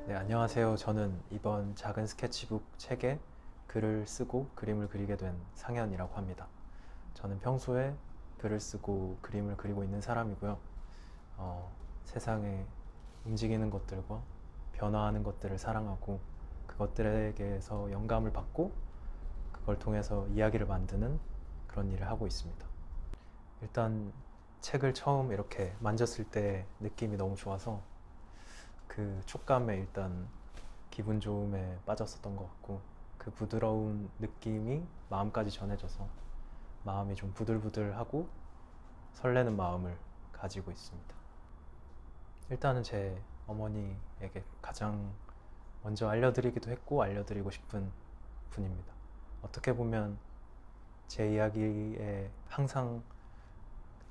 네, 안녕하세요. 저는 이번 작은 스케치북 책에 글을 쓰고 그림을 그리게 된 상현이라고 합니다. 저는 평소에 글을 쓰고 그림을 그리고 있는 사람이고요. 세상에 움직이는 것들과 변화하는 것들을 사랑하고 그것들에게서 영감을 받고 그걸 통해서 이야기를 만드는 그런 일을 하고 있습니다. 일단 책을 처음 이렇게 만졌을 때 느낌이 너무 좋아서 그 촉감에 일단 기분 좋음에 빠졌었던 것 같고 그 부드러운 느낌이 마음까지 전해져서 마음이 좀 부들부들하고 설레는 마음을 가지고 있습니다. 일단은 제 어머니에게 가장 먼저 알려드리기도 했고 알려드리고 싶은 분입니다. 어떻게 보면 제 이야기에 항상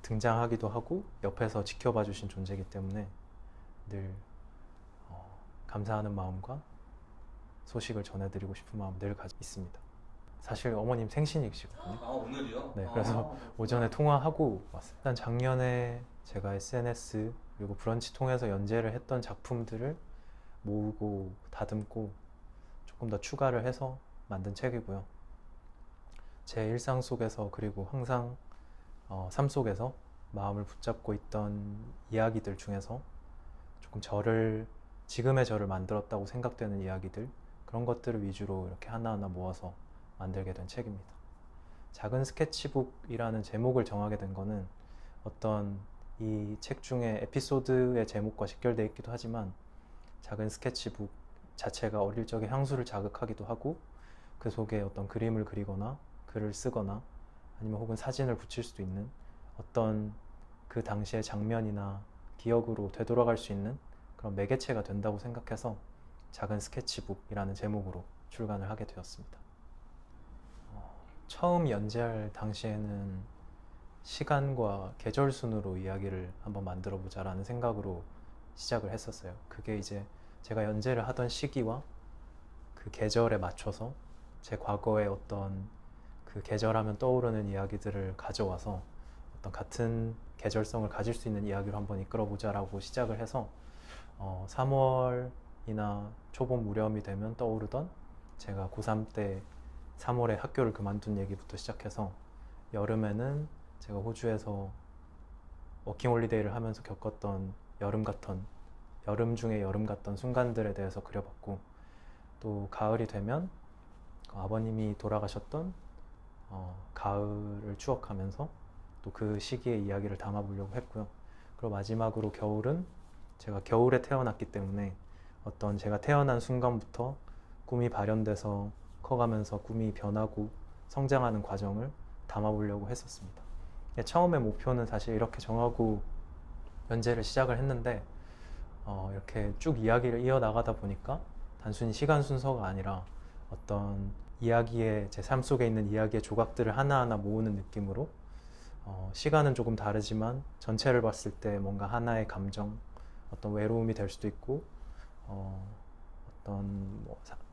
등장하기도 하고 옆에서 지켜봐 주신 존재이기 때문에 늘 감사하는 마음과 소식을 전해드리고 싶은 마음 늘 가지고 있습니다. 사실 어머님 생신이시거든요. 아, 오늘이요? 네, 그래서 오전에 통화하고 왔어요. 일단 작년에 제가 SNS 그리고 브런치 통해서 연재를 했던 작품들을 모으고 다듬고 조금 더 추가를 해서 만든 책이고요. 제 일상 속에서 그리고 항상 삶 속에서 마음을 붙잡고 있던 이야기들 중에서 조금 지금의 저를 만들었다고 생각되는 이야기들, 그런 것들을 위주로 이렇게 하나하나 모아서 만들게 된 책입니다. 작은 스케치북이라는 제목을 정하게 된 거는 어떤 이 책 중에 에피소드의 제목과 직결되어 있기도 하지만 작은 스케치북 자체가 어릴 적에 향수를 자극하기도 하고 그 속에 어떤 그림을 그리거나 글을 쓰거나 아니면 혹은 사진을 붙일 수도 있는 어떤 그 당시의 장면이나 기억으로 되돌아갈 수 있는 그런 매개체가 된다고 생각해서 작은 스케치북이라는 제목으로 출간을 하게 되었습니다. 처음 연재할 당시에는 시간과 계절 순으로 이야기를 한번 만들어 보자라는 생각으로 시작을 했었어요. 그게 이제 제가 연재를 하던 시기와 그 계절에 맞춰서 제 과거의 어떤 그 계절하면 떠오르는 이야기들을 가져와서 어떤 같은 계절성을 가질 수 있는 이야기로 한번 이끌어 보자라고 시작을 해서 3월이나 초봄 무렵이 되면 떠오르던 제가 고3 때 3월에 학교를 그만둔 얘기부터 시작해서 여름에는 제가 호주에서 워킹홀리데이를 하면서 겪었던 여름 중에 여름 같던 순간들에 대해서 그려봤고 또 가을이 되면 아버님이 돌아가셨던 가을을 추억하면서 또 그 시기의 이야기를 담아보려고 했고요. 그리고 마지막으로 겨울은 제가 겨울에 태어났기 때문에 어떤 제가 태어난 순간부터 꿈이 발현돼서 커가면서 꿈이 변하고 성장하는 과정을 담아보려고 했었습니다. 처음에 목표는 사실 이렇게 정하고 연재를 시작을 했는데 이렇게 쭉 이야기를 이어나가다 보니까 단순히 시간 순서가 아니라 어떤 이야기의 제 삶 속에 있는 이야기의 조각들을 하나하나 모으는 느낌으로 시간은 조금 다르지만 전체를 봤을 때 뭔가 하나의 감정, 어떤 외로움이 될 수도 있고 어떤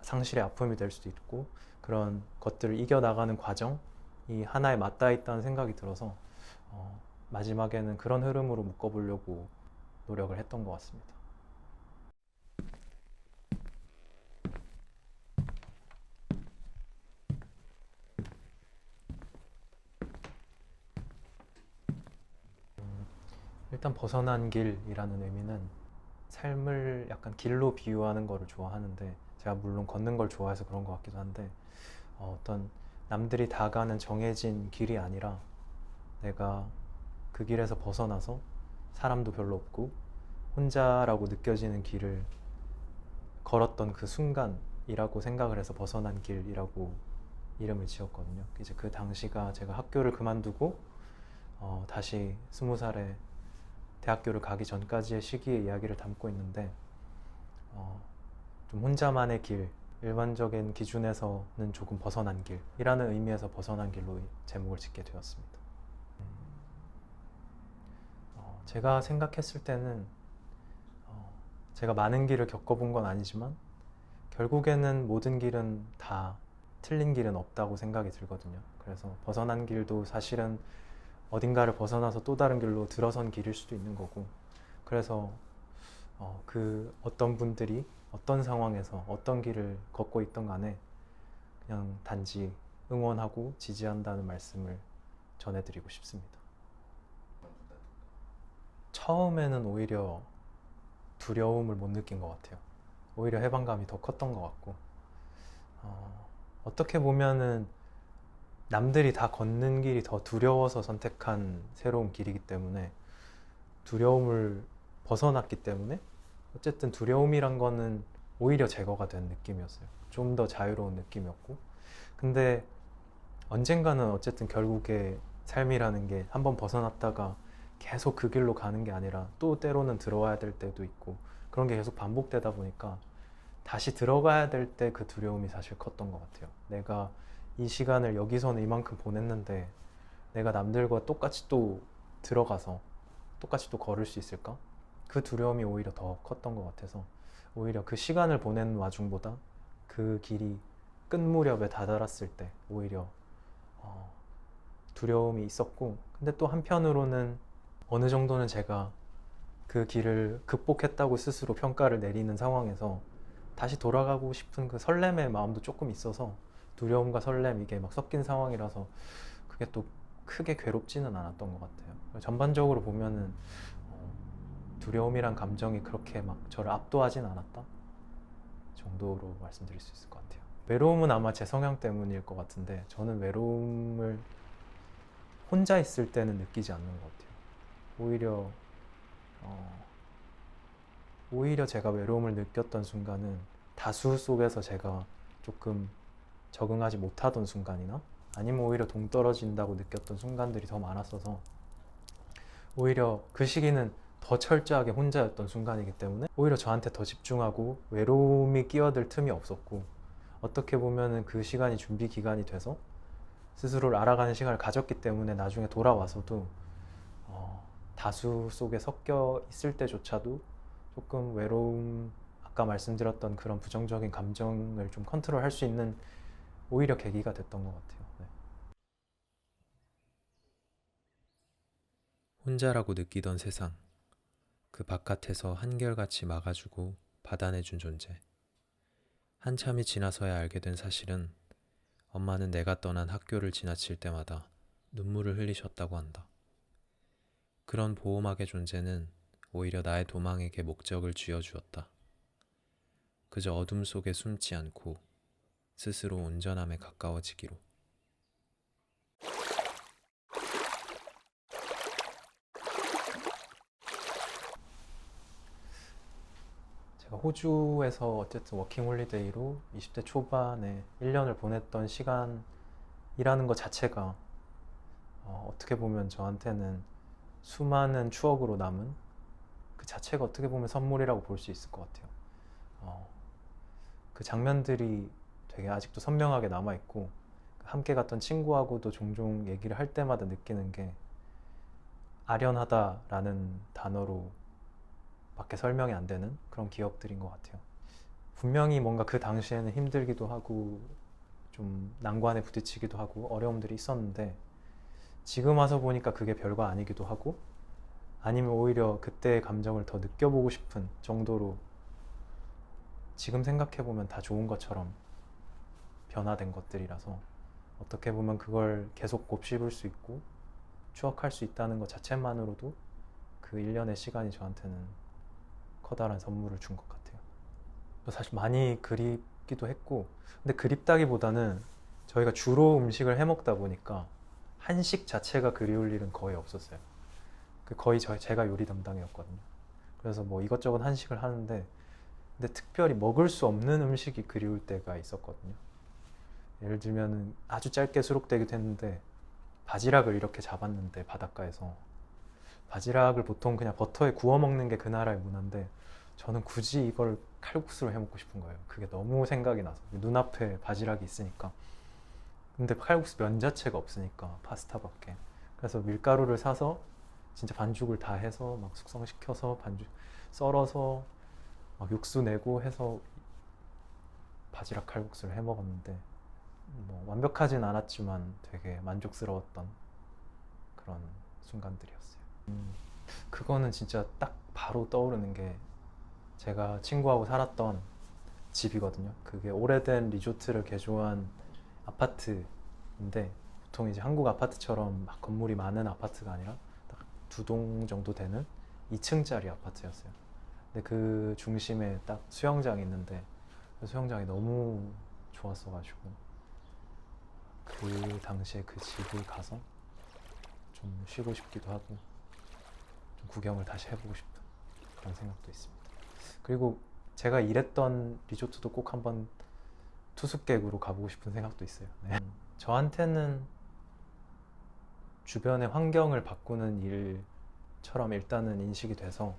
상실의 아픔이 될 수도 있고 그런 것들을 이겨나가는 과정이 하나에 맞닿아 있다는 생각이 들어서 마지막에는 그런 흐름으로 묶어보려고 노력을 했던 것 같습니다. 일단 벗어난 길이라는 의미는 삶을 약간 길로 비유하는 거를 좋아하는데 제가 물론 걷는 걸 좋아해서 그런 것 같기도 한데 어떤 남들이 다 가는 정해진 길이 아니라 내가 그 길에서 벗어나서 사람도 별로 없고 혼자라고 느껴지는 길을 걸었던 그 순간이라고 생각을 해서 벗어난 길이라고 이름을 지었거든요. 이제 그 당시가 제가 학교를 그만두고 다시 20살에 대학교를 가기 전까지의 시기의 이야기를 담고 있는데 좀 혼자만의 길, 일반적인 기준에서는 조금 벗어난 길이라는 의미에서 벗어난 길로 제목을 짓게 되었습니다. 제가 생각했을 때는 제가 많은 길을 겪어본 건 아니지만 결국에는 모든 길은 다 틀린 길은 없다고 생각이 들거든요. 그래서 벗어난 길도 사실은 어딘가를 벗어나서 또 다른 길로 들어선 길일 수도 있는 거고 그래서 그 어떤 분들이 어떤 상황에서 어떤 길을 걷고 있던 간에 그냥 단지 응원하고 지지한다는 말씀을 전해드리고 싶습니다. 처음에는 오히려 두려움을 못 느낀 것 같아요. 오히려 해방감이 더 컸던 것 같고, 어떻게 보면은 남들이 다 걷는 길이 더 두려워서 선택한 새로운 길이기 때문에, 두려움을 벗어났기 때문에 어쨌든 두려움이란 거는 오히려 제거가 된 느낌이었어요. 좀 더 자유로운 느낌이었고, 근데 언젠가는 어쨌든 결국에 삶이라는 게 한번 벗어났다가 계속 그 길로 가는 게 아니라 또 때로는 들어와야 될 때도 있고, 그런 게 계속 반복되다 보니까 다시 들어가야 될 때 그 두려움이 사실 컸던 것 같아요. 내가 이 시간을 여기서는 이만큼 보냈는데 내가 남들과 똑같이 또 들어가서 똑같이 또 걸을 수 있을까? 그 두려움이 오히려 더 컸던 것 같아서, 오히려 그 시간을 보낸 와중보다 그 길이 끝 무렵에 다다랐을 때 오히려 두려움이 있었고, 근데 또 한편으로는 어느 정도는 제가 그 길을 극복했다고 스스로 평가를 내리는 상황에서 다시 돌아가고 싶은 그 설렘의 마음도 조금 있어서, 두려움과 설렘 이게 막 섞인 상황이라서 그게 또 크게 괴롭지는 않았던 것 같아요. 전반적으로 보면은 두려움이란 감정이 그렇게 막 저를 압도하진 않았다 정도로 말씀드릴 수 있을 것 같아요. 외로움은 아마 제 성향 때문일 것 같은데, 저는 외로움을 혼자 있을 때는 느끼지 않는 것 같아요. 오히려 오히려 제가 외로움을 느꼈던 순간은 다수 속에서 제가 조금 적응하지 못하던 순간이나, 아니면 오히려 동떨어진다고 느꼈던 순간들이 더 많았어서, 오히려 그 시기는 더 철저하게 혼자였던 순간이기 때문에 오히려 저한테 더 집중하고 외로움이 끼어들 틈이 없었고, 어떻게 보면은 그 시간이 준비 기간이 돼서 스스로를 알아가는 시간을 가졌기 때문에 나중에 돌아와서도 다수 속에 섞여 있을 때조차도 조금 외로움, 아까 말씀드렸던 그런 부정적인 감정을 좀 컨트롤할 수 있는 오히려 계기가 됐던 것 같아요. 네. 혼자라고 느끼던 세상, 그 바깥에서 한결같이 막아주고 받아내준 존재. 한참이 지나서야 알게 된 사실은 엄마는 내가 떠난 학교를 지나칠 때마다 눈물을 흘리셨다고 한다. 그런 보호막의 존재는 오히려 나의 도망에게 목적을 쥐어주었다. 그저 어둠 속에 숨지 않고 스스로 온전함에 가까워지기로. 제가 호주에서 어쨌든 워킹 홀리데이로 20대 초반에 1년을 보냈던 시간이라는 것 자체가 어떻게 보면 저한테는 수많은 추억으로 남은, 그 자체가 어떻게 보면 선물이라고 볼 수 있을 것 같아요. 어, 그 장면들이 되게 아직도 선명하게 남아있고, 함께 갔던 친구하고도 종종 얘기를 할 때마다 느끼는 게 아련하다라는 단어로 밖에 설명이 안 되는 그런 기억들인 것 같아요. 분명히 뭔가 그 당시에는 힘들기도 하고 좀 난관에 부딪히기도 하고 어려움들이 있었는데, 지금 와서 보니까 그게 별거 아니기도 하고, 아니면 오히려 그때의 감정을 더 느껴보고 싶은 정도로 지금 생각해보면 다 좋은 것처럼 변화된 것들이라서, 어떻게 보면 그걸 계속 곱씹을 수 있고 추억할 수 있다는 것 자체만으로도 그 1년의 시간이 저한테는 커다란 선물을 준 것 같아요. 사실 많이 그립기도 했고, 근데 그립다기보다는 저희가 주로 음식을 해 먹다 보니까 한식 자체가 그리울 일은 거의 없었어요. 거의 제가 요리 담당이었거든요. 그래서 뭐 이것저것 한식을 하는데, 근데 특별히 먹을 수 없는 음식이 그리울 때가 있었거든요. 예를 들면 아주 짧게 수록되기도 했는데, 바지락을 이렇게 잡았는데 바닷가에서 바지락을 보통 그냥 버터에 구워 먹는 게 그 나라의 문화인데, 저는 굳이 이걸 칼국수로 해 먹고 싶은 거예요. 그게 너무 생각이 나서, 눈앞에 바지락이 있으니까. 근데 칼국수 면 자체가 없으니까, 파스타밖에. 그래서 밀가루를 사서 진짜 반죽을 다 해서 막 숙성시켜서 반죽 썰어서 막 육수 내고 해서 바지락 칼국수를 해 먹었는데, 뭐 완벽하진 않았지만 되게 만족스러웠던 그런 순간들이었어요. 그거는 진짜 딱 바로 떠오르는 게, 제가 친구하고 살았던 집이거든요. 그게 오래된 리조트를 개조한 아파트인데 보통 이제 한국 아파트처럼 막 건물이 많은 아파트가 아니라 딱 2동 정도 되는 2층짜리 아파트였어요. 근데 그 중심에 딱 수영장이 있는데 그 수영장이 너무 좋았어가지고 그 당시에 그 집을 가서 좀 쉬고 싶기도 하고 좀 구경을 다시 해보고 싶다 그런 생각도 있습니다. 그리고 제가 일했던 리조트도 꼭 한번 투숙객으로 가보고 싶은 생각도 있어요. 네. 저한테는 주변의 환경을 바꾸는 일처럼 일단은 인식이 돼서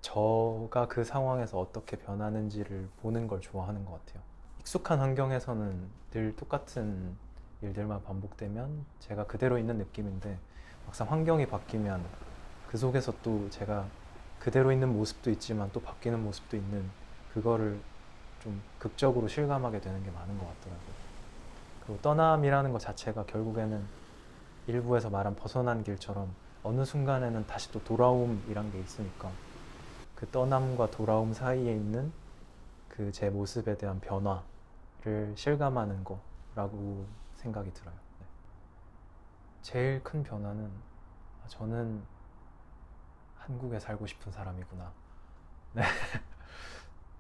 저가 그 상황에서 어떻게 변하는지를 보는 걸 좋아하는 것 같아요. 익숙한 환경에서는 늘 똑같은 일들만 반복되면 제가 그대로 있는 느낌인데 막상 환경이 바뀌면 그 속에서 또 제가 그대로 있는 모습도 있지만 또 바뀌는 모습도 있는 그거를 좀 극적으로 실감하게 되는 게 많은 것 같더라고요. 그리고 떠남이라는 것 자체가 결국에는 일부에서 말한 벗어난 길처럼 어느 순간에는 다시 또 돌아옴이란 게 있으니까 그 떠남과 돌아옴 사이에 있는 그 제 모습에 대한 변화를 실감하는 거라고 생각이 들어요. 네. 제일 큰 변화는 저는 한국에 살고 싶은 사람이구나. 네.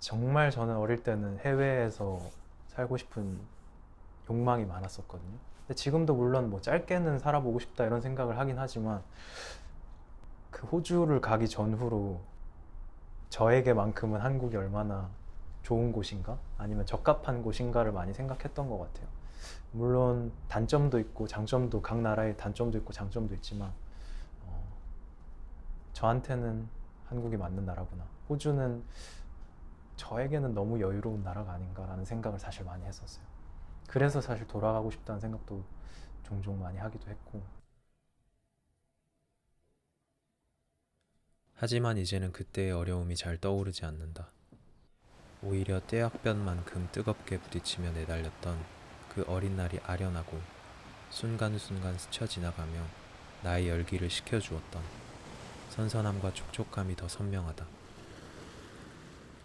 정말 저는 어릴 때는 해외에서 살고 싶은 욕망이 많았었거든요. 근데 지금도 물론 뭐 짧게는 살아보고 싶다 이런 생각을 하긴 하지만 그 호주를 가기 전후로 저에게만큼은 한국이 얼마나 좋은 곳인가 아니면 적합한 곳인가를 많이 생각했던 것 같아요. 물론 단점도 있고 장점도 각 나라의 단점도 있고 장점도 있지만 저한테는 한국이 맞는 나라구나. 호주는 저에게는 너무 여유로운 나라가 아닌가라는 생각을 사실 많이 했었어요. 그래서 사실 돌아가고 싶다는 생각도 종종 많이 하기도 했고. 하지만 이제는 그때의 어려움이 잘 떠오르지 않는다. 오히려 떼약볕만큼 뜨겁게 부딪히며 내달렸던 그 어린 날이 아련하고 순간순간 스쳐 지나가며 나의 열기를 식혀주었던 선선함과 촉촉함이 더 선명하다.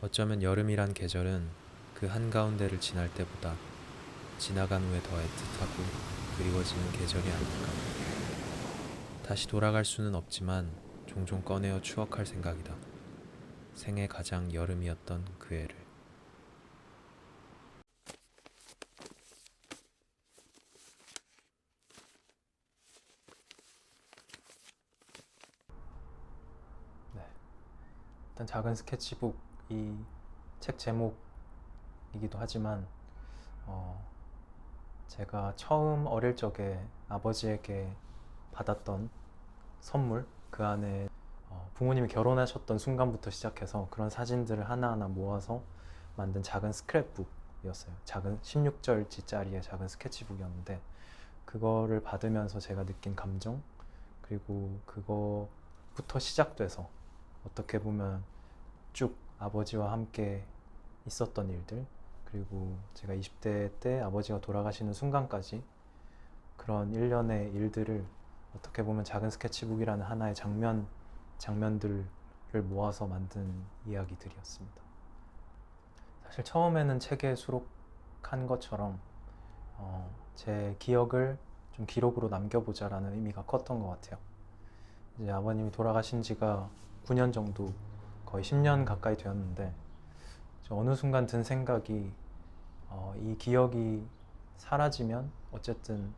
어쩌면 여름이란 계절은 그 한가운데를 지날 때보다 지나간 후에 더 애틋하고 그리워지는 계절이 아닐까. 다시 돌아갈 수는 없지만 종종 꺼내어 추억할 생각이다. 생애 가장 여름이었던 그 해를. 네. 일단 작은 스케치북 이 책 제목이기도 하지만 제가 처음 어릴 적에 아버지에게 받았던 선물 그 안에 부모님이 결혼하셨던 순간부터 시작해서 그런 사진들을 하나하나 모아서 만든 작은 스크랩북이었어요. 작은 16절지짜리의 작은 스케치북이었는데 그거를 받으면서 제가 느낀 감정 그리고 그거부터 시작돼서 어떻게 보면 쭉 아버지와 함께 있었던 일들 그리고 제가 20대 때 아버지가 돌아가시는 순간까지 그런 일련의 일들을 어떻게 보면 작은 스케치북이라는 하나의 장면들을 모아서 만든 이야기들이었습니다. 사실 처음에는 책에 수록한 것처럼 제 기억을 좀 기록으로 남겨보자라는 의미가 컸던 것 같아요. 이제 아버님이 돌아가신 지가 9년 정도 거의 10년 가까이 되었는데 어느 순간 든 생각이 이 기억이 사라지면 어쨌든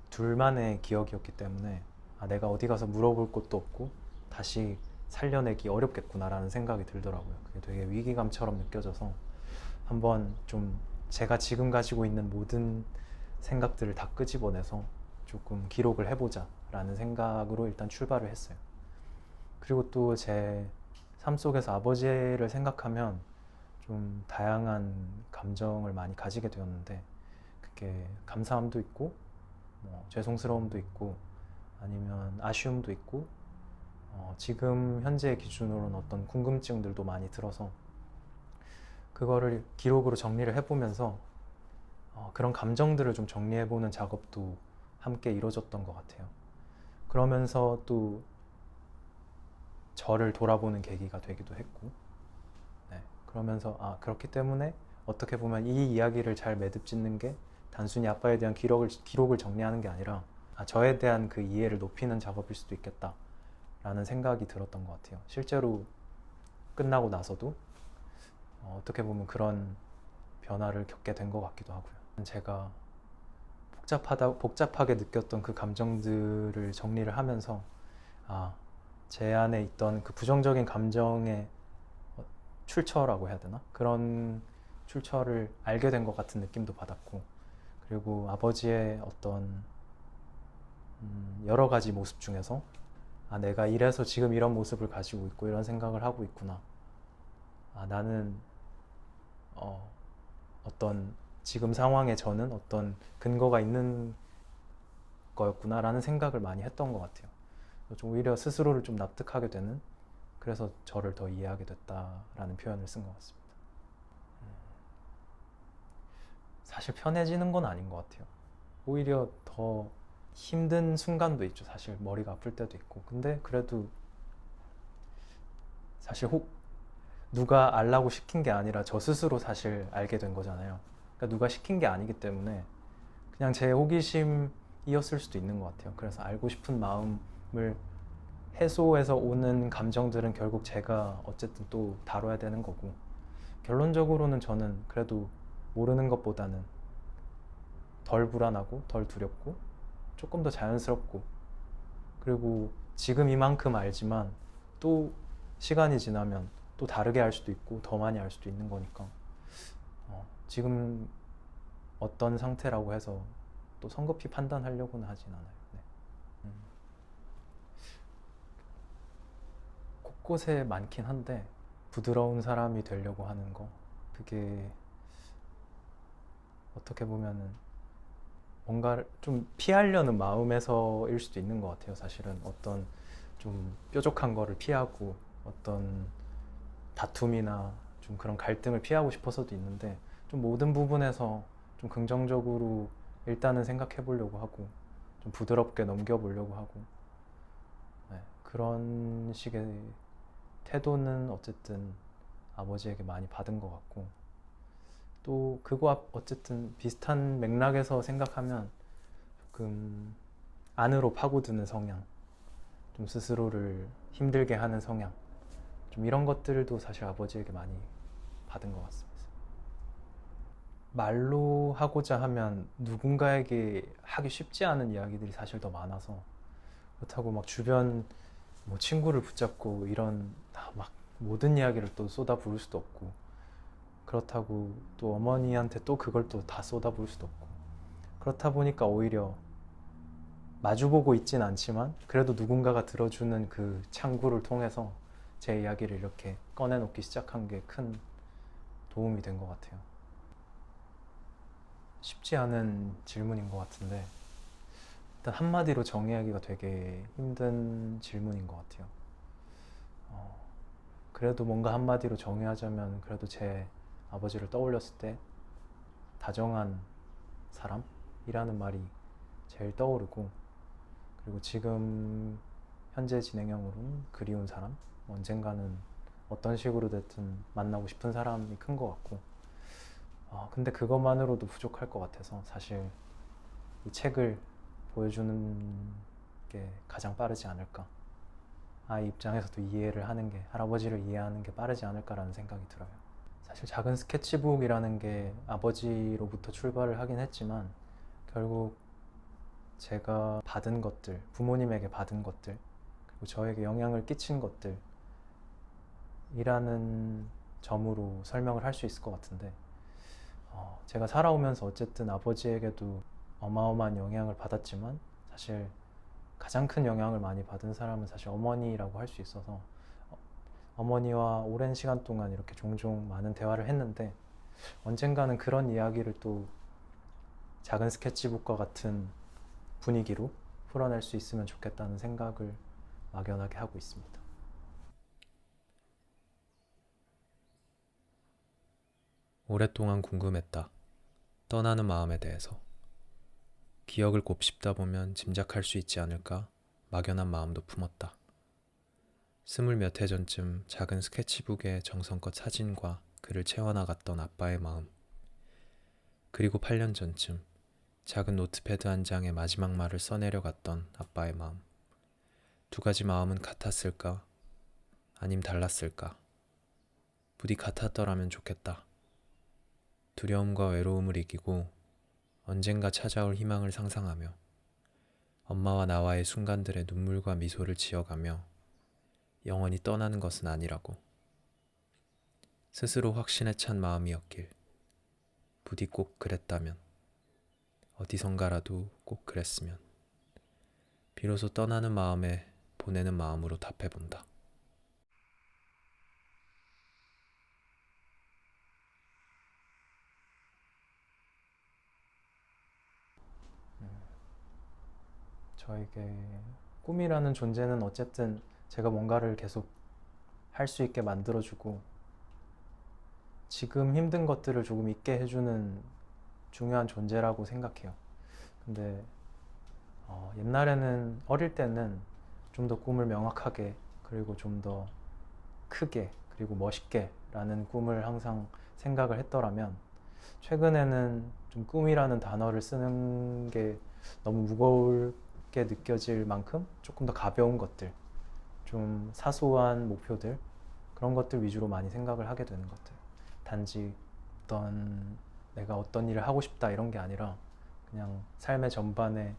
둘만의 기억이었기 때문에 내가 어디 가서 물어볼 곳도 없고 다시 살려내기 어렵겠구나라는 생각이 들더라고요. 그게 되게 위기감처럼 느껴져서 한번 좀 제가 지금 가지고 있는 모든 생각들을 다 끄집어내서 조금 기록을 해보자 라는 생각으로 일단 출발을 했어요. 그리고 또 제 삶 속에서 아버지를 생각하면 좀 다양한 감정을 많이 가지게 되었는데 그게 감사함도 있고 죄송스러움도 있고 아니면 아쉬움도 있고 지금 현재 기준으로는 어떤 궁금증들도 많이 들어서 그거를 기록으로 정리를 해보면서 그런 감정들을 좀 정리해보는 작업도 함께 이루어졌던 것 같아요. 그러면서 또 저를 돌아보는 계기가 되기도 했고 그러면서 그렇기 때문에 어떻게 보면 이 이야기를 잘 매듭 짓는 게 단순히 아빠에 대한 기록을 정리하는 게 아니라 저에 대한 그 이해를 높이는 작업일 수도 있겠다라는 생각이 들었던 것 같아요. 실제로 끝나고 나서도 어떻게 보면 그런 변화를 겪게 된 것 같기도 하고요. 제가 복잡하게 느꼈던 그 감정들을 정리를 하면서 제 안에 있던 그 부정적인 감정의 출처라고 해야 되나? 그런 출처를 알게 된 것 같은 느낌도 받았고, 그리고 아버지의 어떤 여러 가지 모습 중에서 내가 이래서 지금 이런 모습을 가지고 있고 이런 생각을 하고 있구나. 나는 어떤 지금 상황에 저는 어떤 근거가 있는 거였구나라는 생각을 많이 했던 것 같아요. 좀 오히려 스스로를 좀 납득하게 되는, 그래서 저를 더 이해하게 됐다라는 표현을 쓴 것 같습니다. 사실 편해지는 건 아닌 것 같아요. 오히려 더 힘든 순간도 있죠. 사실 머리가 아플 때도 있고. 근데 그래도 사실 누가 알라고 시킨 게 아니라 저 스스로 사실 알게 된 거잖아요. 그러니까 누가 시킨 게 아니기 때문에 그냥 제 호기심이었을 수도 있는 것 같아요. 그래서 알고 싶은 마음을 해소해서 오는 감정들은 결국 제가 어쨌든 또 다뤄야 되는 거고, 결론적으로는 저는 그래도 모르는 것보다는 덜 불안하고 덜 두렵고 조금 더 자연스럽고, 그리고 지금 이만큼 알지만 또 시간이 지나면 또 다르게 알 수도 있고 더 많이 알 수도 있는 거니까 지금 어떤 상태라고 해서 또 성급히 판단하려고는 하진 않아요. 네. 곳곳에 많긴 한데 부드러운 사람이 되려고 하는 거, 그게 어떻게 보면은 뭔가를 좀 피하려는 마음에서일 수도 있는 것 같아요. 사실은 어떤 좀 뾰족한 거를 피하고 어떤 다툼이나 좀 그런 갈등을 피하고 싶어서도 있는데, 좀 모든 부분에서 좀 긍정적으로 일단은 생각해 보려고 하고 좀 부드럽게 넘겨보려고 하고, 그런 식의 태도는 어쨌든 아버지에게 많이 받은 것 같고, 또 그거 어쨌든 비슷한 맥락에서 생각하면 조금 안으로 파고드는 성향, 좀 스스로를 힘들게 하는 성향, 좀 이런 것들도 사실 아버지에게 많이 받은 것 같습니다. 말로 하고자 하면 누군가에게 하기 쉽지 않은 이야기들이 사실 더 많아서, 그렇다고 막 주변 뭐 친구를 붙잡고 이런 막 모든 이야기를 또 쏟아 부을 수도 없고, 그렇다고 또 어머니한테 또 그걸 또 다 쏟아 부을 수도 없고, 그렇다 보니까 오히려 마주보고 있진 않지만 그래도 누군가가 들어주는 그 창구를 통해서 제 이야기를 이렇게 꺼내놓기 시작한 게 큰 도움이 된 것 같아요. 쉽지 않은 질문인 것 같은데, 일단 한마디로 정의하기가 되게 힘든 질문인 것 같아요. 그래도 뭔가 한마디로 정의하자면 그래도 제 아버지를 떠올렸을 때 다정한 사람이라는 말이 제일 떠오르고, 그리고 지금 현재 진행형으로는 그리운 사람, 언젠가는 어떤 식으로 됐든 만나고 싶은 사람이 큰 것 같고, 근데 그것만으로도 부족할 것 같아서 사실 이 책을 보여주는 게 가장 빠르지 않을까, 아이 입장에서도 이해를 하는 게, 할아버지를 이해하는 게 빠르지 않을까라는 생각이 들어요. 사실 작은 스케치북이라는 게 아버지로부터 출발을 하긴 했지만 결국 제가 받은 것들, 부모님에게 받은 것들, 그리고 저에게 영향을 끼친 것들이라는 점으로 설명을 할 수 있을 것 같은데, 제가 살아오면서 어쨌든 아버지에게도 어마어마한 영향을 받았지만 사실 가장 큰 영향을 많이 받은 사람은 사실 어머니라고 할 수 있어서, 어머니와 오랜 시간 동안 이렇게 종종 많은 대화를 했는데 언젠가는 그런 이야기를 또 작은 스케치북과 같은 분위기로 풀어낼 수 있으면 좋겠다는 생각을 막연하게 하고 있습니다. 오랫동안 궁금했다. 떠나는 마음에 대해서. 기억을 곱씹다 보면 짐작할 수 있지 않을까 막연한 마음도 품었다. 20몇 해 전쯤 작은 스케치북에 정성껏 사진과 그를 채워나갔던 아빠의 마음. 그리고 8년 전쯤 작은 노트패드 한 장에 마지막 말을 써내려갔던 아빠의 마음. 두 가지 마음은 같았을까? 아님 달랐을까? 부디 같았더라면 좋겠다. 두려움과 외로움을 이기고 언젠가 찾아올 희망을 상상하며 엄마와 나와의 순간들의 눈물과 미소를 지어가며 영원히 떠나는 것은 아니라고. 스스로 확신에 찬 마음이었길. 부디 꼭 그랬다면. 어디선가라도 꼭 그랬으면. 비로소 떠나는 마음에 보내는 마음으로 답해본다. 저에게 꿈이라는 존재는 어쨌든 제가 뭔가를 계속 할 수 있게 만들어주고 지금 힘든 것들을 조금 잊게 해주는 중요한 존재라고 생각해요. 근데 옛날에는 어릴 때는 좀 더 꿈을 명확하게 그리고 좀 더 크게 그리고 멋있게 라는 꿈을 항상 생각을 했더라면 최근에는 좀 꿈이라는 단어를 쓰는 게 너무 무겁게 느껴질 만큼 조금 더 가벼운 것들, 좀 사소한 목표들, 그런 것들 위주로 많이 생각을 하게 되는 것 같아요. 단지 내가 어떤 일을 하고 싶다 이런 게 아니라 그냥 삶의 전반의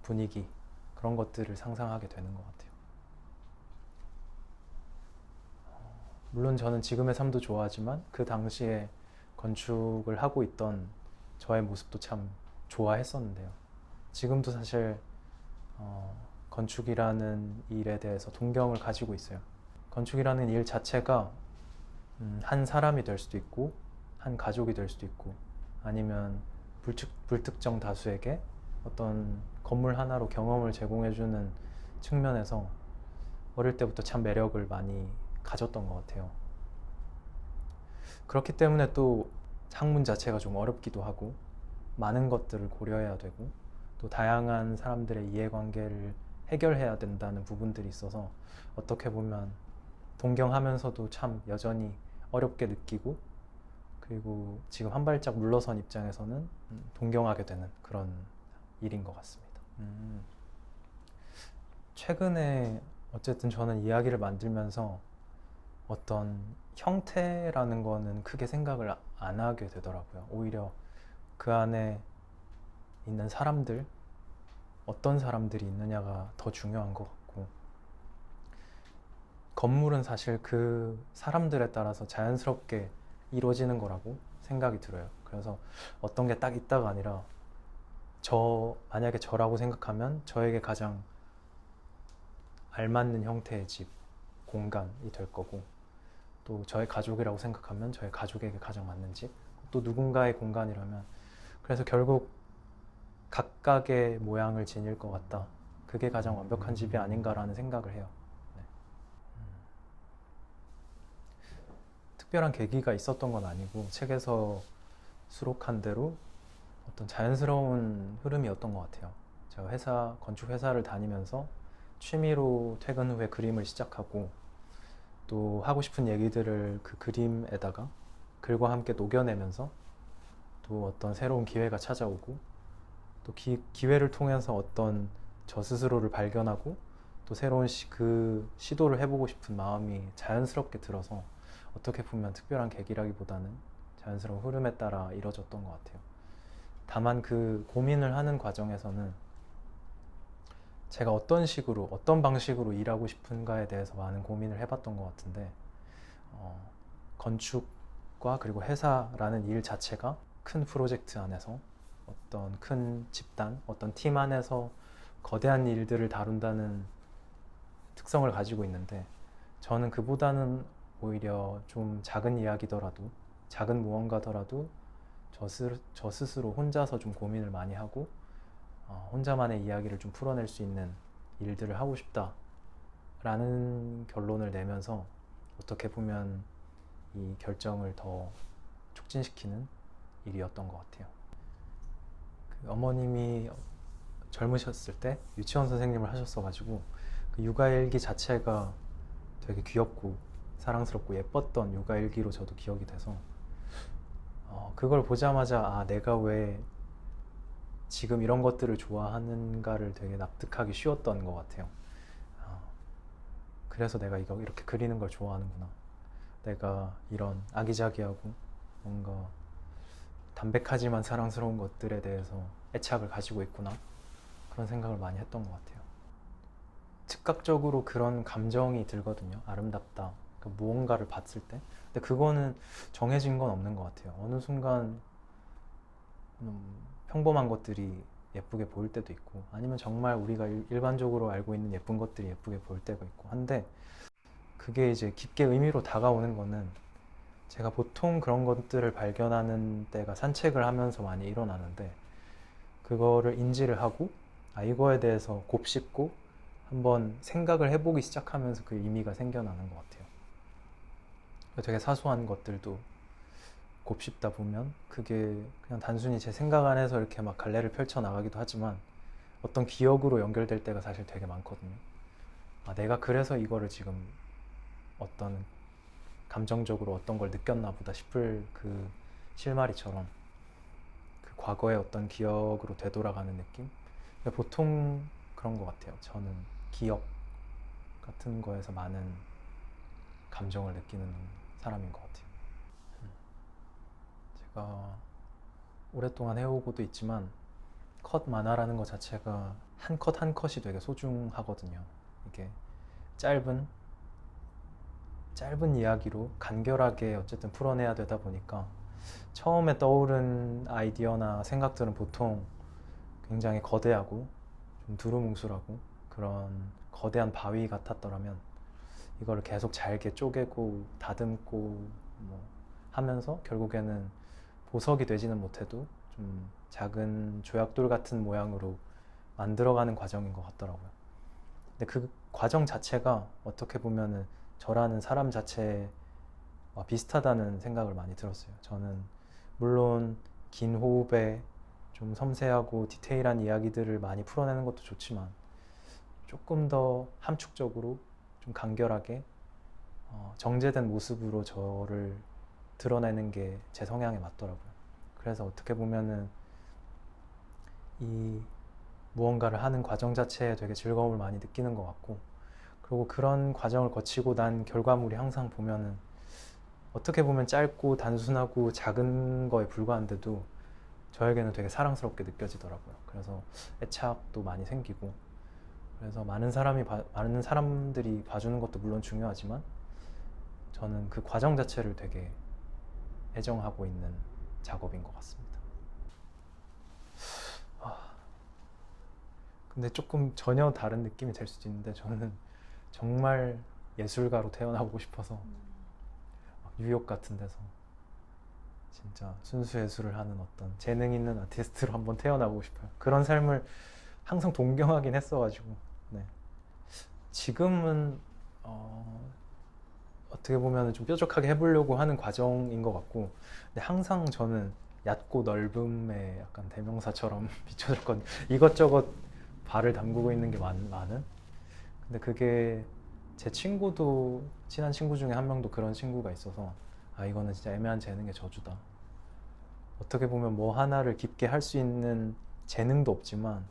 분위기, 그런 것들을 상상하게 되는 것 같아요. 물론 저는 지금의 삶도 좋아하지만 그 당시에 건축을 하고 있던 저의 모습도 참 좋아했었는데요. 지금도 사실 건축이라는 일에 대해서 동경을 가지고 있어요. 건축이라는 일 자체가 한 사람이 될 수도 있고 한 가족이 될 수도 있고 아니면 불특정 다수에게 어떤 건물 하나로 경험을 제공해주는 측면에서 어릴 때부터 참 매력을 많이 가졌던 것 같아요. 그렇기 때문에 또 학문 자체가 좀 어렵기도 하고 많은 것들을 고려해야 되고 또 다양한 사람들의 이해관계를 해결해야 된다는 부분들이 있어서 어떻게 보면 동경하면서도 참 여전히 어렵게 느끼고 그리고 지금 한 발짝 물러선 입장에서는 동경하게 되는 그런 일인 것 같습니다. 최근에 어쨌든 저는 이야기를 만들면서 어떤 형태라는 거는 크게 생각을 안 하게 되더라고요. 오히려 그 안에 있는 사람들, 어떤 사람들이 있느냐가 더 중요한 것 같고 건물은 사실 그 사람들에 따라서 자연스럽게 이루어지는 거라고 생각이 들어요. 그래서 어떤 게 딱 있다가 아니라 만약에 저라고 생각하면 저에게 가장 알맞는 형태의 집, 공간이 될 거고 또 저의 가족이라고 생각하면 저의 가족에게 가장 맞는 집, 또 누군가의 공간이라면 그래서 결국 각각의 모양을 지닐 것 같다. 그게 가장 완벽한 집이 아닌가라는 생각을 해요. 네. 특별한 계기가 있었던 건 아니고 책에서 수록한 대로 어떤 자연스러운 흐름이었던 것 같아요. 제가 건축 회사를 다니면서 취미로 퇴근 후에 그림을 시작하고 또 하고 싶은 얘기들을 그 그림에다가 글과 함께 녹여내면서 또 어떤 새로운 기회가 찾아오고 또 기회를 통해서 어떤 저 스스로를 발견하고 또 새로운 그 시도를 해보고 싶은 마음이 자연스럽게 들어서 어떻게 보면 특별한 계기라기보다는 자연스러운 흐름에 따라 이뤄졌던 것 같아요. 다만 그 고민을 하는 과정에서는 제가 어떤 방식으로 일하고 싶은가에 대해서 많은 고민을 해봤던 것 같은데 건축과 그리고 회사라는 일 자체가 큰 프로젝트 안에서 어떤 큰 집단, 어떤 팀 안에서 거대한 일들을 다룬다는 특성을 가지고 있는데 저는 그보다는 오히려 좀 작은 이야기더라도 작은 무언가더라도 저 스스로 혼자서 좀 고민을 많이 하고 혼자만의 이야기를 좀 풀어낼 수 있는 일들을 하고 싶다라는 결론을 내면서 어떻게 보면 이 결정을 더 촉진시키는 일이었던 것 같아요. 그 어머님이 젊으셨을 때 유치원 선생님을 하셨어가지고 그 육아일기 자체가 되게 귀엽고 사랑스럽고 예뻤던 육아일기로 저도 기억이 돼서 그걸 보자마자 내가 왜 지금 이런 것들을 좋아하는가를 되게 납득하기 쉬웠던 것 같아요. 그래서 내가 이렇게 그리는 걸 좋아하는구나. 내가 이런 아기자기하고 뭔가 담백하지만 사랑스러운 것들에 대해서 애착을 가지고 있구나. 그런 생각을 많이 했던 것 같아요. 즉각적으로 그런 감정이 들거든요. 아름답다. 그러니까 무언가를 봤을 때. 근데 그거는 정해진 건 없는 것 같아요. 어느 순간 평범한 것들이 예쁘게 보일 때도 있고, 아니면 정말 우리가 일반적으로 알고 있는 예쁜 것들이 예쁘게 보일 때가 있고 한데, 그게 이제 깊게 의미로 다가오는 거는 제가 보통 그런 것들을 발견하는 때가 산책을 하면서 많이 일어나는데, 그거를 인지를 하고 이거에 대해서 곱씹고 한번 생각을 해보기 시작하면서 그 의미가 생겨나는 것 같아요. 되게 사소한 것들도 곱씹다 보면 그게 그냥 단순히 제 생각 안에서 이렇게 막 갈래를 펼쳐 나가기도 하지만 어떤 기억으로 연결될 때가 사실 되게 많거든요. 내가 그래서 이거를 지금 어떤 감정적으로 어떤 걸 느꼈나 보다 싶을 그 실마리처럼 그 과거의 어떤 기억으로 되돌아가는 느낌? 보통 그런 것 같아요. 저는 기억 같은 거에서 많은 감정을 느끼는 사람인 것 같아요. 제가 오랫동안 해오고도 있지만 컷 만화라는 것 자체가 한 컷 한 컷이 되게 소중하거든요. 이게 짧은 이야기로 간결하게 어쨌든 풀어내야 되다 보니까 처음에 떠오른 아이디어나 생각들은 보통 굉장히 거대하고 좀 두루뭉술하고 그런 거대한 바위 같았더라면 이거를 계속 잘게 쪼개고 다듬고 뭐 하면서 결국에는 보석이 되지는 못해도 좀 작은 조약돌 같은 모양으로 만들어가는 과정인 것 같더라고요. 근데 그 과정 자체가 어떻게 보면은 저라는 사람 자체와 비슷하다는 생각을 많이 들었어요. 저는 물론 긴 호흡에 좀 섬세하고 디테일한 이야기들을 많이 풀어내는 것도 좋지만 조금 더 함축적으로 좀 간결하게 정제된 모습으로 저를 드러내는 게 제 성향에 맞더라고요. 그래서 어떻게 보면은 이 무언가를 하는 과정 자체에 되게 즐거움을 많이 느끼는 것 같고, 그리고 그런 과정을 거치고 난 결과물이 항상 보면은 어떻게 보면 짧고 단순하고 작은 거에 불과한데도 저에게는 되게 사랑스럽게 느껴지더라고요. 그래서 애착도 많이 생기고, 그래서 많은 사람들이 봐주는 것도 물론 중요하지만 저는 그 과정 자체를 되게 애정하고 있는 작업인 것 같습니다. 근데 조금 전혀 다른 느낌이 될 수도 있는데 저는 정말 예술가로 태어나고 싶어서 뉴욕 같은 데서 진짜 순수 예술을 하는 어떤 재능 있는 아티스트로 한번 태어나고 싶어요. 그런 삶을 항상 동경하긴 했어가지고 네. 지금은 어떻게 보면 좀 뾰족하게 해보려고 하는 과정인 것 같고, 근데 항상 저는 얕고 넓음의 약간 대명사처럼 비춰졌거든요. 이것저것 발을 담그고 있는 게 많은. 근데 그게 제 친구도 친한 친구 중에 한 명도 그런 친구가 있어서 이거는 진짜 애매한 재능의 저주다. 어떻게 보면 뭐 하나를 깊게 할 수 있는 재능도 없지만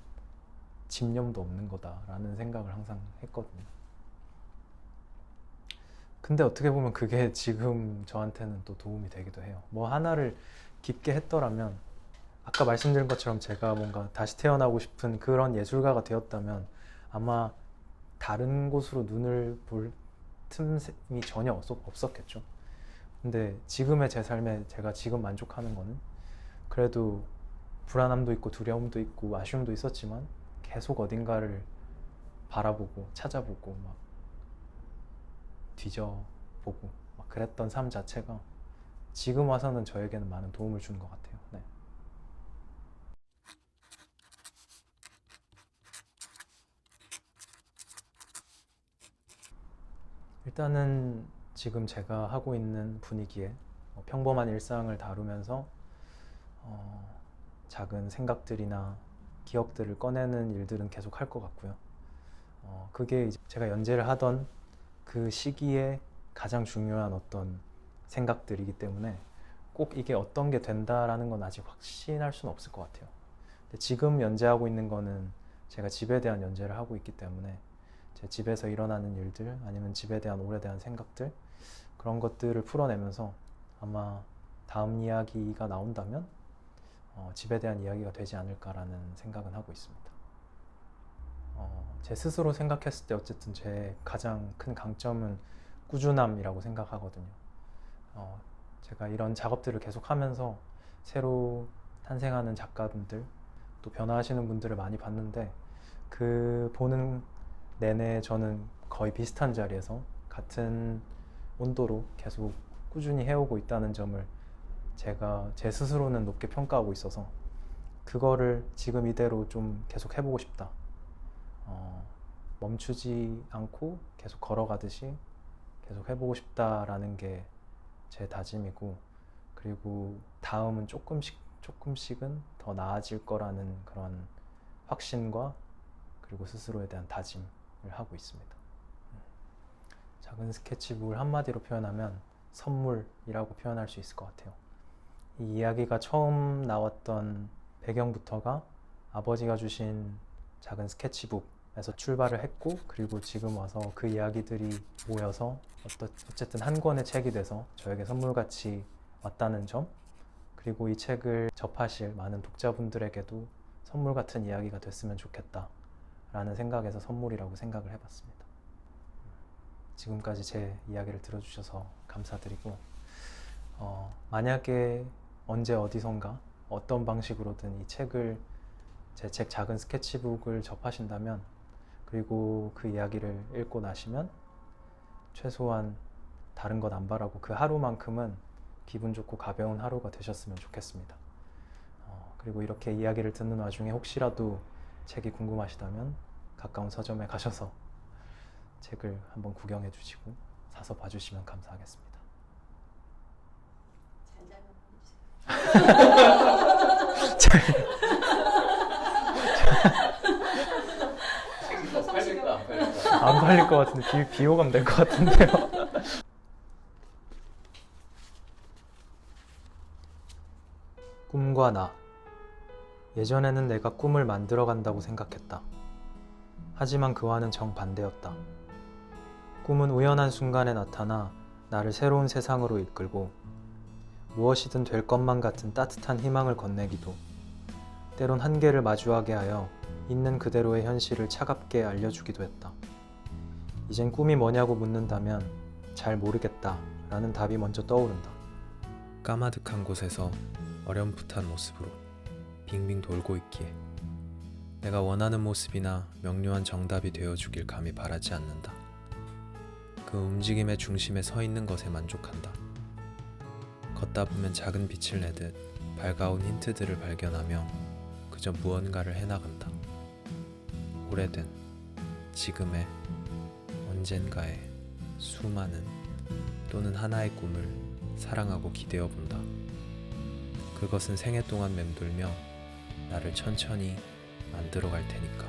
집념도 없는 거다라는 생각을 항상 했거든요. 근데 어떻게 보면 그게 지금 저한테는 또 도움이 되기도 해요. 뭐 하나를 깊게 했더라면 아까 말씀드린 것처럼 제가 뭔가 다시 태어나고 싶은 그런 예술가가 되었다면 아마 다른 곳으로 눈을 볼 틈이 전혀 없었겠죠. 근데 지금의 제 삶에 제가 지금 만족하는 거는 그래도 불안함도 있고 두려움도 있고 아쉬움도 있었지만 계속 어딘가를 바라보고 찾아보고 막 뒤져보고 막 그랬던 삶 자체가 지금 와서는 저에게는 많은 도움을 주는 것 같아요. 네. 일단은 지금 제가 하고 있는 분위기에 평범한 일상을 다루면서 작은 생각들이나 기억들을 꺼내는 일들은 계속 할 것 같고요. 그게 이제 제가 연재를 하던 그 시기에 가장 중요한 어떤 생각들이기 때문에 꼭 이게 어떤 게 된다라는 건 아직 확신할 수는 없을 것 같아요. 근데 지금 연재하고 있는 거는 제가 집에 대한 연재를 하고 있기 때문에 제 집에서 일어나는 일들 아니면 집에 대한 오래 대한 생각들 그런 것들을 풀어내면서 아마 다음 이야기가 나온다면 집에 대한 이야기가 되지 않을까라는 생각은 하고 있습니다. 제 스스로 생각했을 때 어쨌든 제 가장 큰 강점은 꾸준함이라고 생각하거든요. 제가 이런 작업들을 계속 하면서 새로 탄생하는 작가분들 또 변화하시는 분들을 많이 봤는데 그 보는 내내 저는 거의 비슷한 자리에서 같은 온도로 계속 꾸준히 해오고 있다는 점을 제가 제 스스로는 높게 평가하고 있어서 그거를 지금 이대로 좀 계속 해보고 싶다. 멈추지 않고 계속 걸어가듯이 계속 해보고 싶다라는 게 제 다짐이고, 그리고 다음은 조금씩은 더 나아질 거라는 그런 확신과 그리고 스스로에 대한 다짐을 하고 있습니다. 작은 스케치북을 한마디로 표현하면 선물이라고 표현할 수 있을 것 같아요. 이 이야기가 처음 나왔던 배경부터가 아버지가 주신 작은 스케치북에서 출발을 했고, 그리고 지금 와서 그 이야기들이 모여서 어쨌든 한 권의 책이 돼서 저에게 선물같이 왔다는 점, 그리고 이 책을 접하실 많은 독자분들에게도 선물 같은 이야기가 됐으면 좋겠다 라는 생각에서 선물이라고 생각을 해봤습니다. 지금까지 제 이야기를 들어주셔서 감사드리고, 만약에 언제 어디선가 어떤 방식으로든 이 책을, 제 책 작은 스케치북을 접하신다면, 그리고 그 이야기를 읽고 나시면 최소한 다른 것 안 바라고 그 하루만큼은 기분 좋고 가벼운 하루가 되셨으면 좋겠습니다. 그리고 이렇게 이야기를 듣는 와중에 혹시라도 책이 궁금하시다면 가까운 서점에 가셔서 책을 한번 구경해 주시고 사서 봐주시면 감사하겠습니다. 팔릴까 안 팔릴까? 안 팔릴 것 같은데 비호감 될 것 같은데요. 꿈과 나. 예전에는 내가 꿈을 만들어 간다고 생각했다. 하지만 그와는 정반대였다. 꿈은 우연한 순간에 나타나 나를 새로운 세상으로 이끌고 무엇이든 될 것만 같은 따뜻한 희망을 건네기도, 때론 한계를 마주하게 하여 있는 그대로의 현실을 차갑게 알려주기도 했다. 이젠 꿈이 뭐냐고 묻는다면 잘 모르겠다 라는 답이 먼저 떠오른다. 까마득한 곳에서 어렴풋한 모습으로 빙빙 돌고 있기에 내가 원하는 모습이나 명료한 정답이 되어주길 감히 바라지 않는다. 그 움직임의 중심에 서 있는 것에 만족한다. 걷다 보면 작은 빛을 내듯 밝아온 힌트들을 발견하며 그저 무언가를 해나간다. 오래된, 지금의, 언젠가의 수많은 또는 하나의 꿈을 사랑하고 기대어 본다. 그것은 생애 동안 맴돌며 나를 천천히 만들어 갈 테니까.